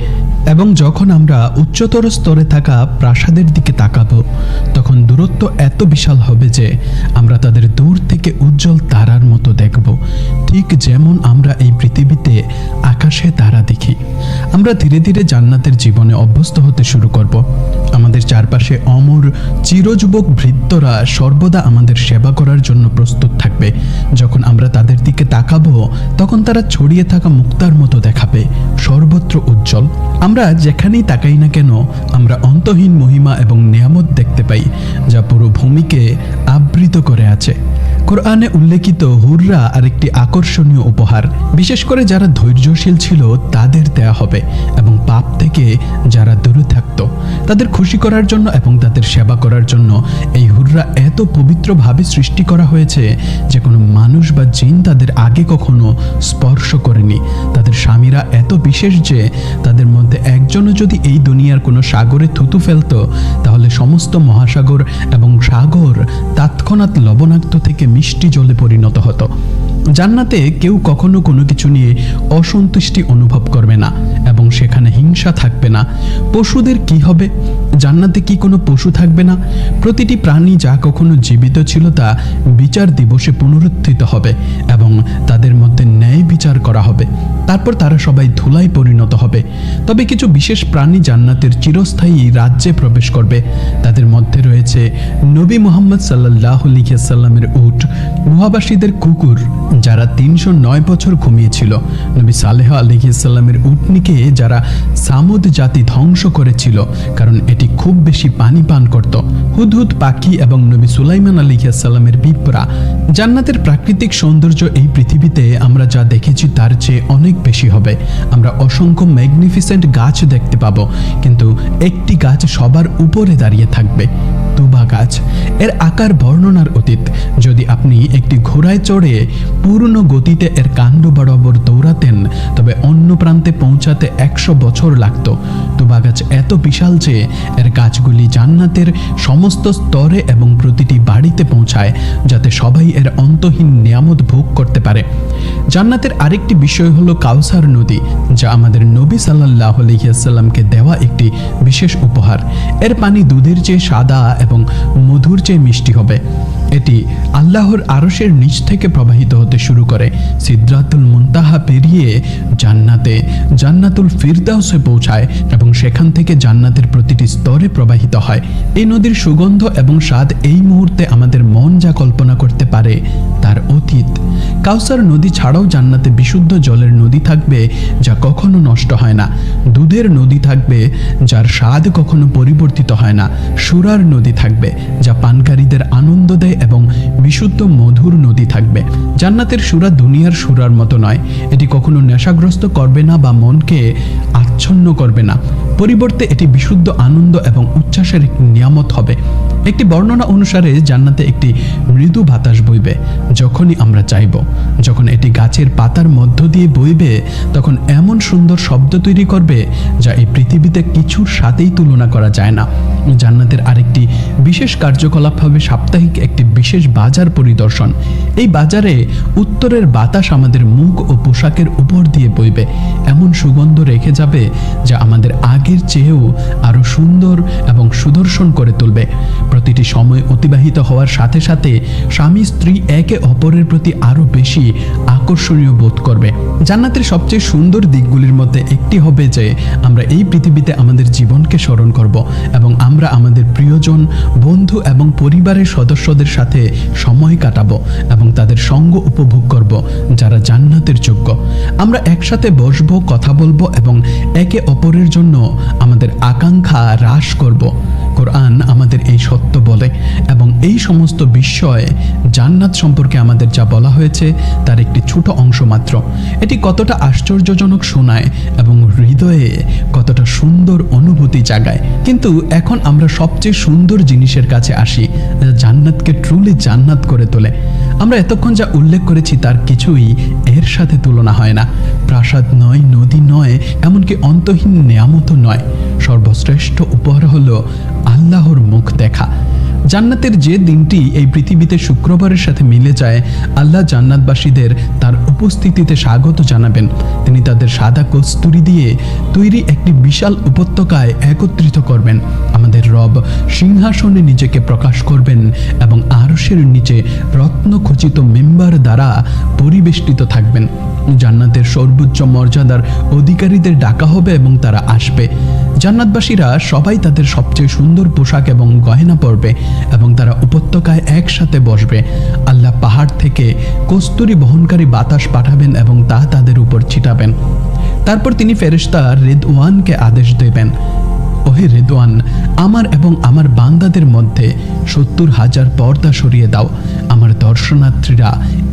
এবং যখন আমরা উচ্চতর স্তরে থাকা প্রাসাদের দিকে তাকাবো, তখন দূরত্ব এত বিশাল হবে যে আমরা তাদের দূর থেকে উজ্জ্বল তারার মতো দেখব, ঠিক যেমন আমরা এই পৃথিবীতে আকাশে তারা দেখি। আমরা ধীরে ধীরে জান্নাতের জীবনে অভ্যস্ত হতে শুরু করব। আমাদের চারপাশে অমর চিরযুবক ভৃত্যরা সর্বদা আমাদের সেবা করার জন্য প্রস্তুত থাকবে। যখন আমরা তাদের দিকে তাকাবো, তখন তারা ছড়িয়ে থাকা মুক্তার মতো দেখাবে, সর্বত্র উজ্জ্বল। আমরা যেখানেই তাকাই না কেন, আমরা অন্তহীন মহিমা এবং নিয়ামত দেখতে পাই, যা পুরো ভূমিকে আবৃত করে আছে। কোরআনে উল্লেখিত হুররা আরেকটি আকর্ষণীয় উপহার। বিশেষ করে যারা ধৈর্যশীল ছিল তাদের দেয়া হবে, এবং পাপ থেকে যারা দূরে থাকত তাদের খুশি করার জন্য এবং তাদের সেবা করার জন্য এই হুররা এত পবিত্রভাবে সৃষ্টি করা হয়েছে যে কোনো মানুষ বা জিন তাদের আগে কখনো স্পর্শ করেনি। তাদের স্বামীরা এত বিশেষ যে তাদের মধ্যে একজন একজনও যদি এই দুনিয়ার কোনো সাগরে থুতু ফেলতো, তাহলে সমস্ত মহাসাগর এবং সাগর তৎক্ষণাৎ লবণাক্ত থেকে মিষ্টি জলে পরিণত হতো। জান্নাতে কেউ কখনো কোনো কিছু নিয়ে অসন্তুষ্টি অনুভব করবে না এবং সেখানে হিংসা থাকবে না। পশুদের কি হবে? জান্নাতে কি কোনো পশু থাকবে না? প্রতিটি প্রাণী যা কখনো জীবিত ছিল তা বিচার দিবসে পুনরুত্থিত হবে এবং তাদের মধ্যে ন্যায় বিচার করা হবে। তারপর তারা সবাই ধুলায় পরিণত হবে। তবে কিছু বিশেষ প্রাণী জান্নাতের চিরস্থায়ী রাজ্যে প্রবেশ করবে। তাদের মধ্যে রয়েছে নবী মুহাম্মদ সাল্লাল্লাহু আলাইহি ওয়াসাল্লামের উট, গুহাবাসীদের কুকুর যারা 309 বছর ঘুমিয়েছিল, নবী সালেহ আলাইহিস সালামের উটনিকে যারা সামুদ জাতি ধ্বংস করেছিল কারণ এটি খুব বেশি পানি পান করত, হুদহুদ পাখি এবং নবী সুলাইমান আলাইহিস সালামের পিঁপড়া। জান্নাতের প্রাকৃতিক সৌন্দর্য এই পৃথিবীতে আমরা যা দেখেছি তার চেয়ে অনেক বেশি হবে। আমরা অসংখ্য ম্যাগনিফিসেন্ট গাছ দেখতে পাবো, কিন্তু একটি গাছ সবার উপরে দাঁড়িয়ে থাকবে, তুবা গাছ। এর আকার বর্ণনার অতীত। যদি আপনি একটি ঘোড়ায় চড়ে পূর্ণ গতিতে এর কাণ্ড বরাবর দৌড়াতেন, তবে অন্য প্রান্তে পৌঁছাতে 100 বছর লাগত। তুবা গাছ এত বিশাল যে এর গাছগুলি জান্নাতের সমস্ত স্তরে এবং প্রতিটি বাড়িতে পৌঁছায়, যাতে সবাই এর অন্তহীন নিয়ামত ভোগ করতে পারে। জান্নাতের আরেকটি বিষয় হলো কাউসার নদী, যা আমাদের নবী সাল্লাল্লাহু আলাইহি ওয়াসাল্লামকে দেওয়া একটি বিশেষ উপহার। এর পানি দুধের চেয়ে সাদা এবং মধুর চেয়ে মিষ্টি হবে। এটি আল্লাহর আরশের নিচ থেকে প্রবাহিত হতে শুরু করে, সিদরাতুল মুনতাহা পেরিয়ে জান্নাতুল ফিরদাউসে পৌঁছায় এবং সেখান থেকে জান্নাতের প্রতিটি স্তরে প্রবাহিত হয়। এই নদীর সুগন্ধ এবং স্বাদ এই মুহূর্তে আমাদের মন যা কল্পনা করতে পারে তার অতীত। কাউসার নদী ছাড়াও জান্নাতে বিশুদ্ধ জলের নদী থাকবে যা কখনো নষ্ট হয় না, দুধের নদী থাকবে যার স্বাদ কখনো পরিবর্তিত হয় না, সুরার নদী থাকবে যা পানকারীদের আনন্দ দেয় এবং বিশুদ্ধ মধুর নদী থাকবে। জান্নাতের সুরা দুনিয়ার সুরার মতো নয়, এটি কখনো নেশাগ্রস্ত করবে না বা মনকে আচ্ছন্ন করবে না। পরিবর্তে এটি বিশুদ্ধ আনন্দ এবং উচ্ছ্বাসের একটি নিয়ামত হবে। একটি বর্ণনা অনুসারে জান্নাতে একটি মৃদু বাতাস বইবে যখনই আমরা চাইব। যখন এটি গাছের পাতার মধ্য দিয়ে বইবে, তখন এমন সুন্দর শব্দ তৈরি করবে যা এই পৃথিবীতে কিছুর সাথেই তুলনা করা যায় না। জান্নাতের আরেকটি বিশেষ কার্যকলাপ হবে সাপ্তাহিক একটি বিশেষ বাজার পরিদর্শন। এই বাজারে উত্তরের বাতাস আমাদের মুখ ও পোশাকের উপর দিয়ে বইবে, এমন সুগন্ধ রেখে যাবে যা আমাদের আগের চেয়েও আরো সুন্দর এবং সুদর্শন করে তুলবে। প্রতিটি সময় অতিবাহিত হওয়ার সাথে সাথে স্বামী স্ত্রী একে অপরের প্রতি আরো বেশি আকর্ষণীয় বোধ করবে। জান্নাতের সবচেয়ে সুন্দর দিকগুলির মধ্যে একটি হবে যে আমরা এই পৃথিবীতে আমাদের জীবনকে স্মরণ করব এবং আমরা আমাদের প্রিয়জন, বন্ধু এবং পরিবারের সদস্যদের সাথে সময় কাটাবো এবং তাদের সঙ্গ উপভোগ করব যারা জান্নাতের যোগ্য। আমরা একসাথে বসবো, কথা বলবো এবং একে অপরের জন্য আমাদের আকাঙ্ক্ষা হ্রাস করব। কোরআন আমাদের এই সত্য বলে এবং এই সমস্ত বিষয় জান্নাত সম্পর্কে আমাদের যা বলা হয়েছে তার একটি ছোট অংশ মাত্র। এটি কতটা আশ্চর্যজনক শোনায় এবং হৃদয়ে কতটা সুন্দর অনুভূতি জাগায়। কিন্তু এখন আমরা সবচেয়ে সুন্দর জিনিসের কাছে আসি যা জান্নাতকে ট্রুলি জান্নাত করে তোলে। আমরা এতক্ষণ যা উল্লেখ করেছি তার কিছুই এর সাথে তুলনা হয় না। প্রাসাদ নয়, নদী নয়, এমনকি অন্তহীন নিয়ামতও নয়। সর্বশ্রেষ্ঠ উপহার হলো আল্লাহর মুখ দেখা। জান্নাতের যে দিনটি এই পৃথিবীতে শুক্রবারের সাথে মিলে যায়, আল্লাহ জান্নাতবাসীদের তার উপস্থিতিতে স্বাগত জানাবেন। তিনি তাদের সাদা কস্তুরী দিয়ে তৈরি একটি বিশাল উপত্যকায় একত্রিত করবেন। আমাদের রব সিংহাসনে নিজেকে প্রকাশ করবেন এবং আরশের নিচে রত্নখচিত মেম্বার দ্বারা পরিবেষ্টিত থাকবেন। জান্নাতের সর্বোচ্চ মর্যাদার অধিকারীদের ডাকা হবে এবং তারা আসবে। জান্নাতবাসীরা সবাই তাদের সবচেয়ে সুন্দর পোশাক এবং গয়না পরবে এবং তারা উপত্যকায় একসাথে বসবে। আল্লাহ পাহাড় থেকে কস্তুরী বহনকারী বাতাস পাঠাবেন এবং তা তাদের উপর ছিটাবেন। তারপর তিনি ফেরেশতা রিদওয়ানকে আদেশ দেবেন, ওহে রিদওয়ান, আমার এবং আমার বান্দাদের মধ্যে 70,000 পর্দা সরিয়ে দাও, আমার দর্শনার্থীরা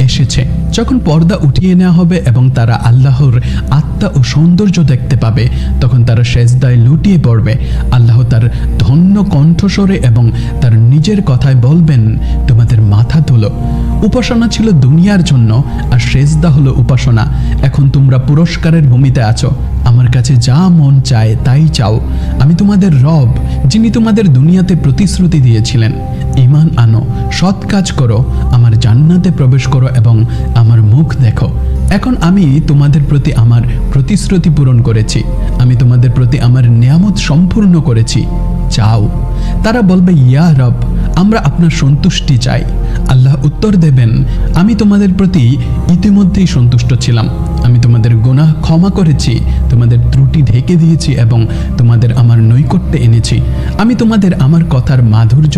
এসেছে। যখন পর্দা উঠিয়ে নেওয়া হবে এবং তারা আল্লাহর আত্মা ও সৌন্দর্য দেখতে পাবে, তখন তারা সেজদায় লুটিয়ে পড়বে। আল্লাহ তার ধন্য কণ্ঠস্বরে এবং তার নিজের কথায় বলবেন, তোমাদের মাথা তোলো। উপাসনা ছিল দুনিয়ার জন্য আর সেজদা হলো উপাসনা। এখন তোমরা পুরস্কারের ভূমিতে আছো। আমার কাছে যা মন চায় তাই চাও, আমি তোমাদের রব, যিনি তোমাদের দুনিয়াতে প্রতিশ্রুতি দিয়েছিলেন, ঈমান আনো, সৎ কাজ করো, আমার জান্নাতে প্রবেশ করো এবং আমার মুখ দেখো। এখন আমি তোমাদের প্রতি আমার প্রতিশ্রুতি পূরণ করেছি, আমি তোমাদের প্রতি আমার নিয়ামত সম্পূর্ণ করেছি, চাও। তারা বলবে, ইয়া রব, আমরা আপনার সন্তুষ্টি চাই। আল্লাহ উত্তর দেবেন, আমি তোমাদের প্রতি ইতিমধ্যেই সন্তুষ্ট ছিলাম, আমি তোমাদের গুনাহ ক্ষমা করেছি, তোমাদের ত্রুটি ঢেকে দিয়েছি এবং তোমাদের আমার নৈকট্যে এনেছি। আমি তোমাদের আমার কথার মাধুর্য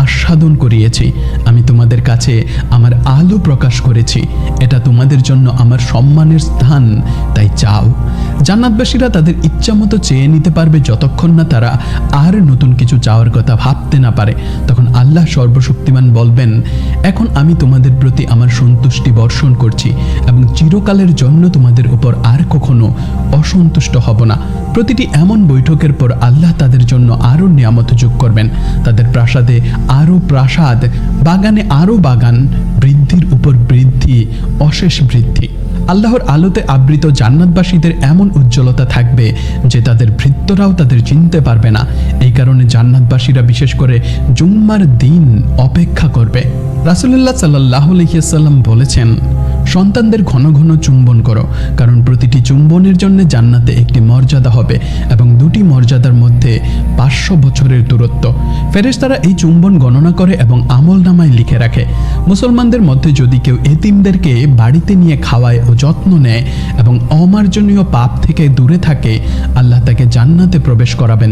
আস্বাদন করিয়েছি, আমি তোমাদের কাছে আমার আলো প্রকাশ করেছি, এটা তোমাদের জন্য আমার সম্মানের স্থান, তাই চাও। জান্নাতবাসীরা তাদের ইচ্ছামতো চেয়ে নিতে পারবে যতক্ষণ না তারা আর নতুন কিছু চাওয়ার কথা ভাবতে না পারে। তখন আল্লাহ সর্বশক্তিমান বলবেন, এখন আমি তোমাদের প্রতি আমার সন্তুষ্টি বর্ষণ করছি এবং চিরকালের জন্য তোমাদের উপর আর কখনো অসন্তুষ্ট হব না। প্রতিটি এমন বৈঠকের পর আল্লাহ তাদের জন্য আরও নিয়ামত যোগ করবেন, তাদের প্রাসাদে আরও প্রাসাদ, বাগানে আরও বাগান, বৃদ্ধির উপর বৃদ্ধি, অশেষ বৃদ্ধি। আল্লাহর আলোতে আবৃত জান্নাতবাসীদের এমন উজ্জ্বলতা থাকবে যে তাদের ভৃত্যরাও তাদের চিনতে পারবে না। এই কারণে জান্নাতবাসীরা বিশেষ করে জুম্মার দিন অপেক্ষা করবে। রাসূলুল্লাহ সাল্লাল্লাহু আলাইহি ওয়াসাল্লাম বলেছেন, সন্তানদের ঘন ঘন চুম্বন করো, কারণ প্রতিটি চুম্বনের জন্য জান্নাতে একটি মর্যাদা হবে এবং দুটি মর্যাদার মধ্যে 500 বছরের দূরত্ব। ফেরেশতারা এই চুম্বন গণনা করে এবং আমলনামায় লিখে রাখে। মুসলমানদের মধ্যে যদি কেউ এতিমদেরকে বাড়িতে নিয়ে খাওয়ায় ও যত্ন নেয় এবং অমার্জনীয় পাপ থেকে দূরে থাকে, আল্লাহ তাকে জান্নাতে প্রবেশ করাবেন।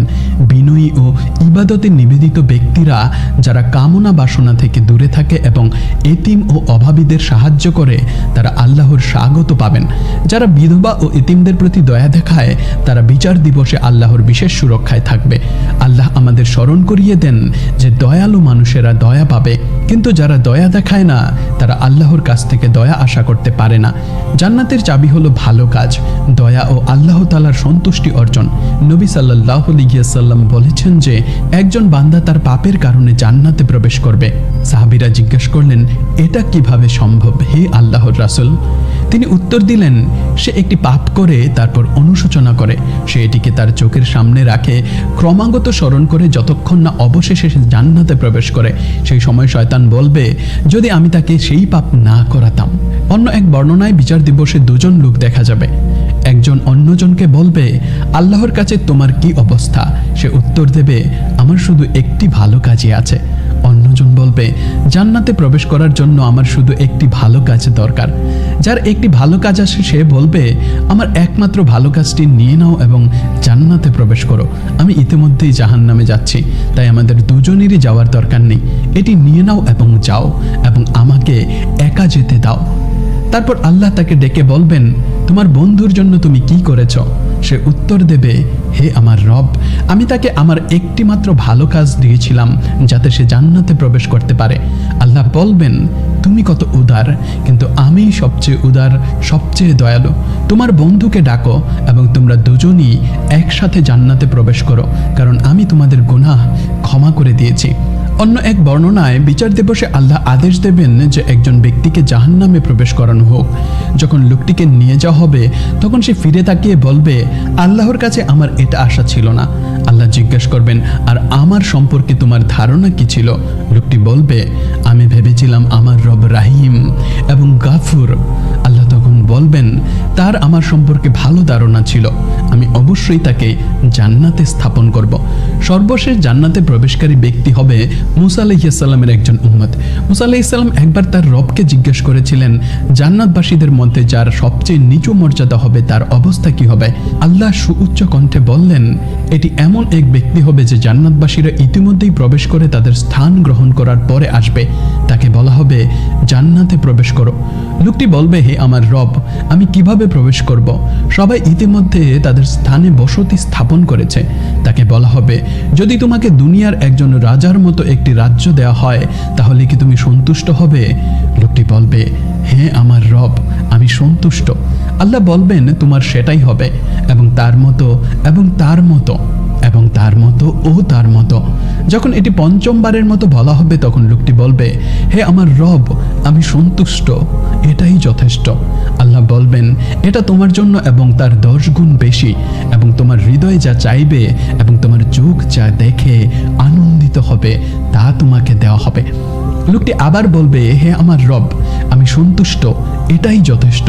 বিনয়ী ও ইবাদতে নিবেদিত ব্যক্তিরা যারা কামনা বাসনা থেকে দূরে থাকে এবং এতিম ও অভাবীদের সাহায্য করে, তারা আল্লাহর স্বাগত পাবেন। যারা বিধবা ও এতিমদের প্রতি দয়া দেখায়, তারা বিচার দিবসে আল্লাহর বিশেষ সুরক্ষায় থাকবে। আল্লাহ আমাদের স্মরণ করিয়ে দেন যে দয়ালু মানুষেরা দয়া পাবে, কিন্তু যারা দয়া দেখায় না তারা আল্লাহর কাছ থেকে দয়া আশা করতে পারে না। জান্নাতের চাবি হলো ভালো কাজ, দয়া ও আল্লাহ তাআলার সন্তুষ্টি অর্জন। নবী সাল্লাল্লাহু আলাইহি ওয়াসাল্লাম বলেছেন যে একজন বান্দা তার পাপের কারণে জান্নাতে প্রবেশ করবে। সাহাবীরা জিজ্ঞেস করলেন, এটা কিভাবে সম্ভব হে আল্লাহর রাসূল? তিনি উত্তর দিলেন, সে একটি পাপ করে তারপর অনুশোচনা করে, সে এটিকে তার চোখের সামনে রাখে, ক্রমাগত স্মরণ করে যতক্ষণ না অবশেষে সে জান্নাতে প্রবেশ করে। সেই সময় শয়তান বলবে, যদি আমি তাকে সেই পাপ না করাতাম। অন্য এক বর্ণনায় বিচার দিবসে দুজন লোক দেখা যাবে। একজন অন্যজনকে বলবে, আল্লাহর কাছে তোমার কি অবস্থা? সে উত্তর দেবে, আমার শুধু একটি ভালো কাজই আছে। অন্যজন বলবে, জান্নাতে প্রবেশ করার জন্য আমার শুধু একটি ভালো কাজ দরকার। যার একটি ভালো কাজ আসে সে বলবে, আমার একমাত্র ভালো কাজটি নিয়ে নাও এবং জান্নাতে প্রবেশ করো। আমি ইতিমধ্যেই জাহান্নামে যাচ্ছি, তাই আমাদের দুজনেরই যাওয়ার দরকার নেই। এটি নিয়ে নাও এবং যাও এবং আমাকে একা যেতে দাও। তারপর আল্লাহ তাকে ডেকে বলবেন, তোমার বন্ধুর জন্য তুমি কি করেছ? সে উত্তর দেবে, হে আমার রব, আমি তাকে আমার একটি মাত্র ভালো কাজ দিয়েছিলাম যাতে সে জান্নাতে প্রবেশ করতে পারে। আল্লাহ বলবেন, তুমি কত উদার, কিন্তু আমি সবচেয়ে উদার, সবচেয়ে দয়ালু। তোমার বন্ধুকে ডাকো এবং তোমরা দুজনই একসাথে জান্নাতে প্রবেশ করো, কারণ আমি তোমাদের গুনাহ ক্ষমা করে দিয়েছি। অন্য এক বর্ণনায় বিচার দিবসে আল্লাহ আদেশ দেবেন যে একজন ব্যক্তিকে জাহান্নামে প্রবেশ করানো হোক। যখন লোকটিকে নিয়ে যাওয়া হবে তখন সে ফিরে তাকিয়ে বলবে, আল্লাহর কাছে আমার এটা আশা ছিল না। আল্লাহ জিজ্ঞেস করবেন, আর আমার সম্পর্কে তোমার ধারণা কি ছিল? লোকটি বলবে, আমি ভেবেছিলাম আমার রব রাহিম এবং গাফুর। আল্লাহ তখন বলবেন, তার আমার সম্পর্কে ভালো ধারণা ছিল, আমি অবশ্যই তাকে জান্নাতে স্থাপন করব। সর্বশেষ জান্নাতে প্রবেশকারী ব্যক্তি হবে মুসা আলাইহিস সালামের একজন উম্মত। মুসা আলাইহিস সালাম একবার তার রবকে জিজ্ঞেস করেছিলেন, জান্নাতবাসীদের মধ্যে যার সবচেয়ে নিচু মর্যাদা হবে তার অবস্থা কি হবে? আল্লাহ সুউচ্চ কণ্ঠে বললেন, এটি এমন এক ব্যক্তি হবে যে জান্নাতবাসীরা ইতিমধ্যেই প্রবেশ করে তাদের স্থান গ্রহণ করার পরে আসবে। তাকে বলা হবে, জান্নাতে প্রবেশ করো। লোকটি বলবে, হে আমার রব, আমি কিভাবে প্রবেশ করব? সবাই ইতিমধ্যে তাদের স্থানে বসতি স্থাপন করেছে। তাকে বলা হবে, যদি তোমাকে দুনিয়ার একজন রাজার মতো একটি রাজ্য দেওয়া হয় তাহলে কি তুমি সন্তুষ্ট হবে? লোকটি বলবে, হ্যাঁ আমার রব, আমি সন্তুষ্ট। আল্লাহ বলবেন, তোমার সেটাই হবে এবং তার মতো এবং তার মতো। এবং তার মতো ও তার মতো। যখন এটি পঞ্চমবারের মতো বলা হবে তখন লোকটি বলবে, হে আমার রব, আমি সন্তুষ্ট, এটাই যথেষ্ট। আল্লাহ বলবেন, এটা তোমার জন্য এবং তার 10 গুণ বেশি, এবং তোমার হৃদয় যা চাইবে এবং তোমার চোখ যা দেখে আনন্দিত হবে তা তোমাকে দেওয়া হবে। লোকটি আবার বলবে, হে আমার রব, আমি সন্তুষ্ট, এটাই যথেষ্ট।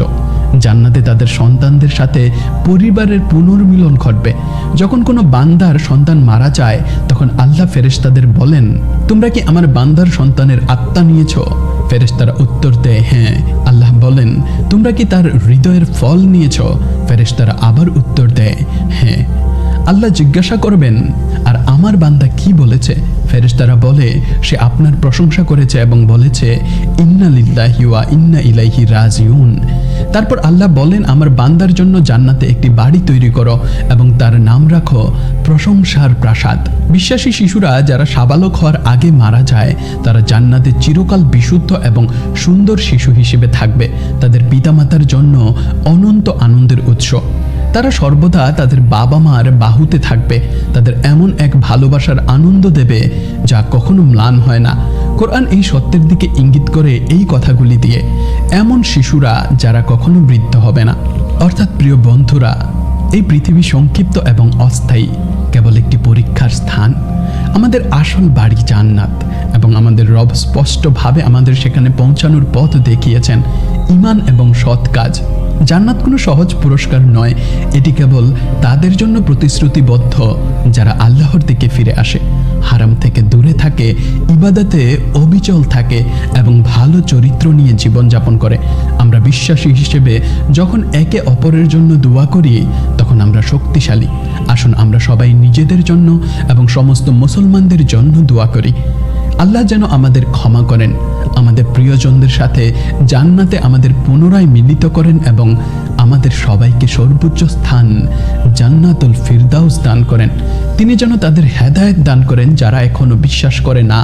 জান্নাতে তাদের সন্তানদের সাথে পরিবারের পুনর্মিলন ঘটবে। যখন কোনো বান্দার সন্তান মারা যায় তখন আল্লাহ ফেরেশতাদের বলেন, তোমরা কি আমার বান্দার সন্তানের আত্মা নিয়েছো? ফেরেশতারা উত্তর দেয়, হ্যাঁ। আল্লাহ বলেন, তোমরা কি তার হৃদয়ের ফল নিয়েছো? ফেরেশতারা আবার উত্তর দেয়, হ্যাঁ। আল্লাহ জিজ্ঞাসা করবেন, আর আমার বান্দা কি বলেছে? ফেরেশতারা বলে, সে আপনার প্রশংসা করেছে এবং বলেছে, ইন্না লিল্লাহি ওয়া ইন্না ইলাইহি রাজিউন। তারপর আল্লাহ বলেন, আমার বান্দার জন্য জান্নাতে একটি বাড়ি তৈরি করো এবং তার নাম রাখো প্রশংসার প্রাসাদ। বিশ্বাসী শিশুরা যারা সাবালক হওয়ার আগে মারা যায় তারা জান্নাতে চিরকাল বিশুদ্ধ এবং সুন্দর শিশু হিসেবে থাকবে। তাদের পিতামাতার জন্য অনন্ত আনন্দের উৎস। তারা সর্বদা তাদের বাবা মার বাহুতে থাকবে। তাদের এমন এক ভালোবাসার আনন্দ দেবে যা কখনো ম্লান হয় না। কোরআন এই সত্যের দিকে ইঙ্গিত করে এই কথাগুলি দিয়ে। এমন শিশুরা যারা কখনো বৃদ্ধ হবে না। অর্থাৎ প্রিয় বন্ধুরা, এই পৃথিবী সংক্ষিপ্ত এবং অস্থায়ী, কেবল একটি পরীক্ষার স্থান। আমাদের আসল বাড়ি জান্নাত, এবং আমাদের রব স্পষ্টভাবে আমাদের সেখানে পৌঁছানোর পথ দেখিয়েছেন, ঈমান এবং সৎ কাজ। জান্নাত কোনো সহজ পুরস্কার নয়, এটি কেবল তাদের জন্য প্রতিশ্রুতিবদ্ধ যারা আল্লাহর দিকে ফিরে আসে, হারাম থেকে দূরে থাকে, ইবাদতে অবিচল থাকে এবং ভালো চরিত্র নিয়ে জীবনযাপন করে। আমরা বিশ্বাসী হিসেবে যখন একে অপরের জন্য দোয়া করি তখন আমরা শক্তিশালী। আসুন আমরা সবাই নিজেদের জন্য এবং সমস্ত মুসলমানদের জন্য দোয়া করি। আল্লাহ যেন আমাদের ক্ষমা করেন, আমাদের প্রিয়জনদের সাথে জান্নাতে আমাদের পুনরায় মিলিত করেন এবং আমাদের সবাইকে সর্বোচ্চ স্থান জান্নাতুল ফিরদাউস দান করেন। তিনি যেন তাদের হেদায়েত দান করেন যারা এখনো বিশ্বাস করে না,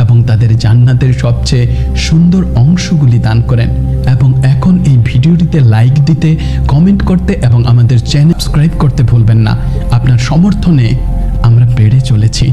এবং তাদের জান্নাতের সবচেয়ে সুন্দর অংশগুলি দান করেন। এবং এখন এই ভিডিওটিতে লাইক দিতে, কমেন্ট করতে এবং আমাদের চ্যানেল সাবস্ক্রাইব করতে ভুলবেন না। আপনার সমর্থনে আমরা বেড়ে চলেছি।